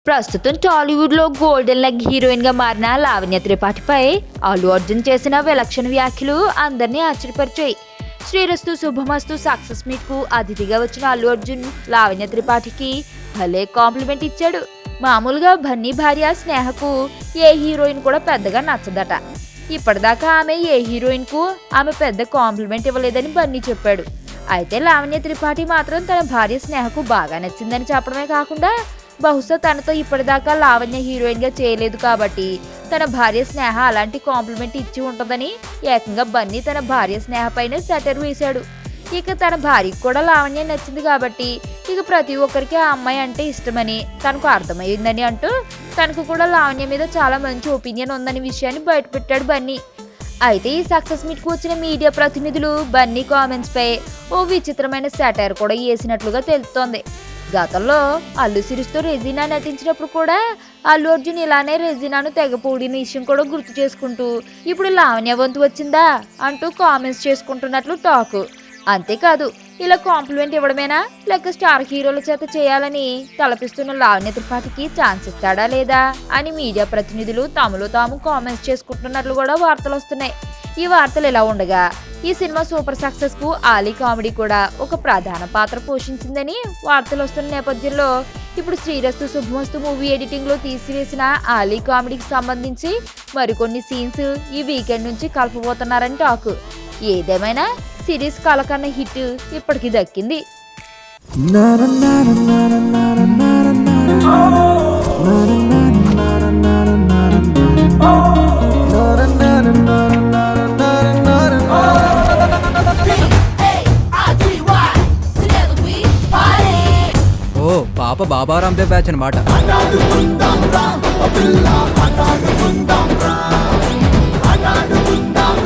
ప్రస్తుతం టాలీవుడ్ లో golden leg heroine గా మారిన లావణ్య త్రిపాఠిపై అల్లు అర్జున్ చేసిన విలక్షణ వ్యాఖ్యలు అందరినీ ఆశ్చర్యపరిచాయి. శ్రీరస్తు శుభమస్తు సక్సెస్ మీట్ కు అతిథిగా వచ్చిన అల్లు అర్జున్ లావణ్య త్రిపాఠికి భలే కాంప్లిమెంట్ ఇచ్చాడు. మామూలుగా బన్నీ భార్య స్నేహకు ఏ హీరోయిన్ కూడా పెద్దగా నచ్చదట. ఇప్పటిదాకా ఆమె ఏ హీరోయిన్ కు ఆమె పెద్ద కాంప్లిమెంట్ ఇవ్వలేదని బన్నీ చెప్పాడు. అయితే లావణ్య త్రిపాఠి మాత్రం తన భార్య స్నేహకు బాగా నచ్చిందని చెప్పడమే కాకుండా బహుశా తనతో ఇప్పటిదాకా లావణ్య హీరోయిన్ గా చేయలేదు కాబట్టి తన భార్య స్నేహ అలాంటి కాంప్లిమెంట్ ఇచ్చి ఉంటుందని ఏకంగా బన్నీ తన భార్య స్నేహ పైన సెటర్ వేశాడు. ఇక తన భార్యకు కూడా లావణ్య నచ్చింది కాబట్టి ఇక ప్రతి ఒక్కరికి ఆ అమ్మాయి అంటే ఇష్టమని తనకు అర్థమైందని అంటూ తనకు కూడా లావణ్య మీద చాలా మంచి ఒపీనియన్ ఉందనే విషయాన్ని బయటపెట్టాడు బన్నీ. అయితే ఈ సక్సెస్ మీట్ కు వచ్చిన మీడియా ప్రతినిధులు బన్నీ కామెంట్స్ పై ఓ విచిత్రమైన సెటైర్ కూడా వేసినట్లుగా తెలుస్తోంది. గతంలో అల్లు సిరీస్తో రెజీనా నటించినప్పుడు కూడా అల్లు అర్జున్ ఇలానే రెజీనాను తెగపూడిన విషయం కూడా గుర్తు చేసుకుంటూ ఇప్పుడు లావణ్య వంతు వచ్చిందా అంటూ కామెంట్స్ చేసుకుంటున్నట్లు టాక్. అంతేకాదు ఇలా కాంప్లిమెంట్ ఇవ్వడమేనా లేక స్టార్ హీరోల చేత చేయాలని తలపిస్తున్న లావణ్య త్రిపాఠికి ఛాన్స్ ఇస్తాడా లేదా అని మీడియా ప్రతినిధులు తమలో తాము కామెంట్స్ చేసుకుంటున్నట్లు కూడా వార్తలు వస్తున్నాయి. ఈ వార్తలు ఇలా ఉండగా ఈ సినిమా సూపర్ సక్సెస్ కు ఆలీ కామెడీ కూడా ఒక ప్రధాన పాత్ర పోషించిందని వార్తలు వస్తున్న నేపథ్యంలో ఇప్పుడు శ్రీరస్తు శుభమస్తు మూవీ ఎడిటింగ్ లో తీసివేసిన ఆలీ కామెడీకి సంబంధించి మరికొన్ని సీన్స్ ఈ వీకెండ్ నుంచి కలపబోతున్నారని టాక్. ఏదేమైనా సిరీస్ కలకన్న హిట్ ఇప్పటికి దక్కింది. ఓ పాప బాబా రామ్దేవ్ బ్యాచ్ అనమాట.